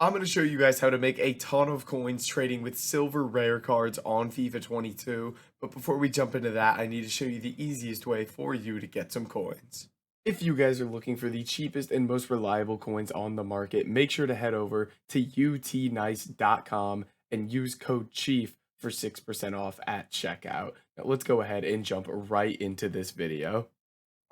I'm going to show you guys how to make a ton of coins trading with silver rare cards on FIFA 22. But before we jump into that, I need to show you the easiest way for you to get some coins. If you guys are looking for the cheapest and most reliable coins on the market, make sure to head over to utnice.com and use code CHIEF for 6% off at checkout. Now let's go ahead and jump right into this video.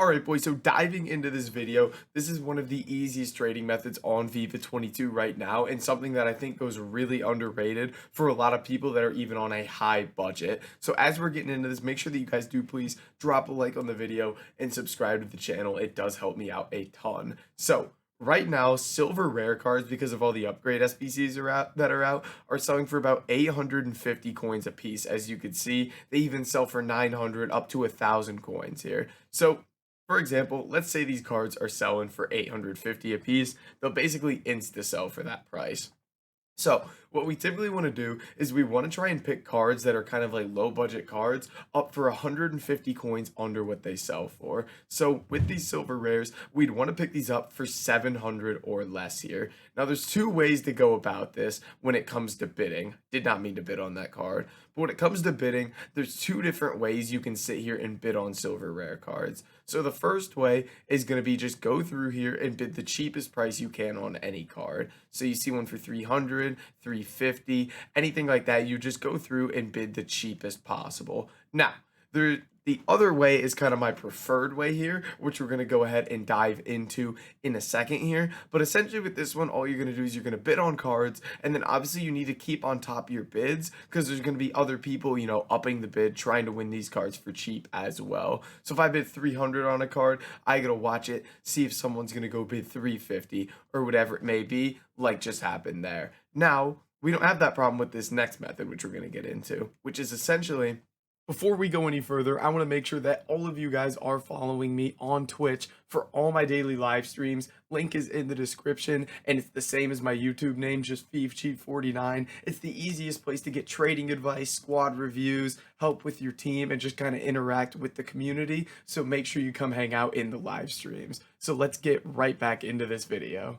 Alright boys, so diving into this video, this is one of the easiest trading methods on FIFA 22 right now, and something that I think goes really underrated for a lot of people that are even on a high budget. So as we're getting into this, make sure that you guys do please drop a like on the video and subscribe to the channel. It does help me out a ton. So right now, silver rare cards, because of all the upgrade SBCs that are out, are selling for about 850 coins a piece. As you can see, they even sell for 900 up to 1,000 coins here. So for example, let's say these cards are selling for 850 a piece. They'll basically insta sell for that price. So what we typically want to do is we want to try and pick cards that are kind of like low budget cards up for 150 coins under what they sell for. So with these silver rares, we'd want to pick these up for 700 or less here. Now there's two ways to go about this when it comes to bidding. Did not mean to bid on that card. But when it comes to bidding, there's two different ways you can sit here and bid on silver rare cards. So the first way is going to be just go through here and bid the cheapest price you can on any card. So you see one for 300, 350, anything like that, you just go through and bid the cheapest possible. Now, the other way is kind of my preferred way here, which we're going to go ahead and dive into in a second here. But essentially with this one, all you're going to do is you're going to bid on cards, and then obviously you need to keep on top of your bids because there's going to be other people, upping the bid, trying to win these cards for cheap as well. So if I bid 300 on a card, I got to watch it, see if someone's going to go bid 350 or whatever it may be, like just happened there. Now, we don't have that problem with this next method, which we're going to get into, which is essentially, before we go any further, I want to make sure that all of you guys are following me on Twitch for all my daily live streams. Link is in the description, and it's the same as my YouTube name, just FeefCheat49. It's the easiest place to get trading advice, squad reviews, help with your team, and just kind of interact with the community. So make sure you come hang out in the live streams. So let's get right back into this video.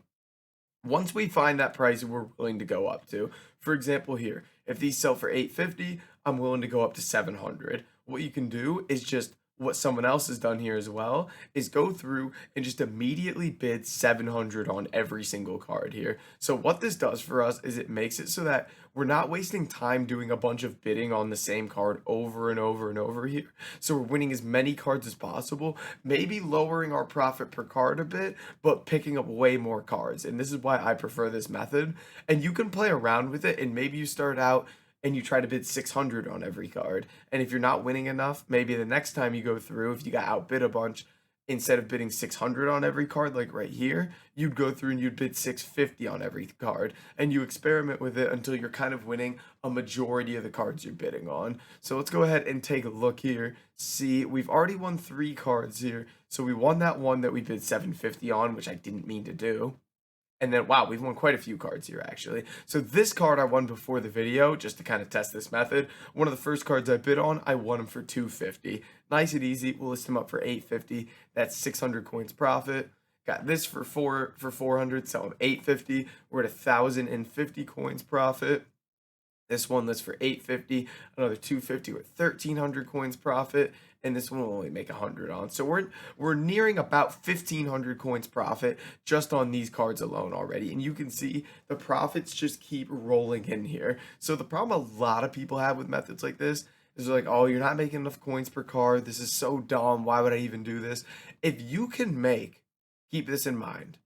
Once we find that price we're willing to go up to, for example here, if these sell for 850, I'm willing to go up to 700. What you can do is just what someone else has done here as well is go through and just immediately bid 700 on every single card here. So what this does for us is it makes it so that we're not wasting time doing a bunch of bidding on the same card over and over and over here. So we're winning as many cards as possible, maybe lowering our profit per card a bit, but picking up way more cards. And this is why I prefer this method. And you can play around with it, and maybe you start out and you try to bid 600 on every card. And if you're not winning enough, maybe the next time you go through, if you got outbid a bunch, instead of bidding 600 on every card, like right here, you'd go through and you'd bid 650 on every card. And you experiment with it until you're kind of winning a majority of the cards you're bidding on. So let's go ahead and take a look here. See, we've already won 3 cards here. So we won that one that we bid 750 on, which I didn't mean to do. And then, wow, we've won quite a few cards here, actually. So this card I won before the video, just to kind of test this method. One of the first cards I bid on, I won them for 250. Nice and easy. We'll list them up for 850. That's 600 coins profit. Got this for 400, sell them 850. We're at 1,050 coins profit. This one lists for 850, another 250 with 1,300 coins profit, and this one will only make 100 on. So we're nearing about 1,500 coins profit just on these cards alone already, and you can see the profits just keep rolling in here. So the problem a lot of people have with methods like this is they're like, oh, you're not making enough coins per card. This is so dumb. Why would I even do this? If you can keep this in mind.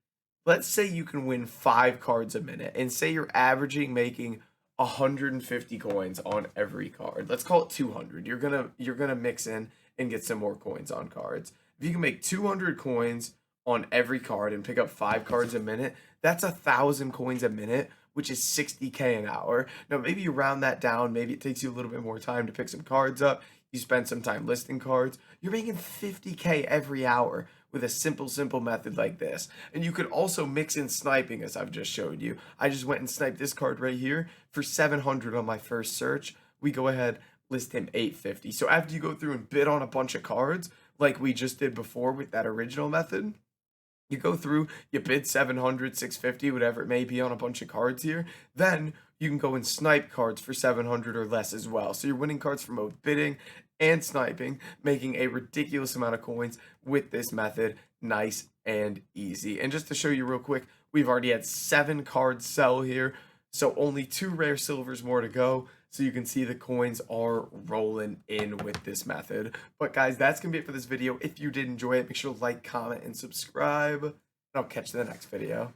Let's say you can win 5 cards a minute, and say you're averaging making 150 coins on every card. Let's call it 200. You're gonna mix in and get some more coins on cards. If you can make 200 coins on every card and pick up 5 cards a minute, that's 1,000 coins a minute, which is 60K an hour. Now maybe you round that down. Maybe it takes you a little bit more time to pick some cards up. You spend some time listing cards. You're making 50K every hour with a simple method like this. And you could also mix in sniping, as I've just showed you. I just went and sniped this card right here for 700 on my first search. We go ahead, list him 850. So after you go through and bid on a bunch of cards, like we just did before with that original method, You go through, you bid 700, 650, whatever it may be on a bunch of cards here. Then you can go and snipe cards for 700 or less as well. So you're winning cards from both bidding and sniping, making a ridiculous amount of coins with this method. Nice and easy. And just to show you real quick, we've already had 7 cards sell here. So only 2 rare silvers more to go. So you can see the coins are rolling in with this method. But guys, that's going to be it for this video. If you did enjoy it, make sure to like, comment, and subscribe. And I'll catch you in the next video.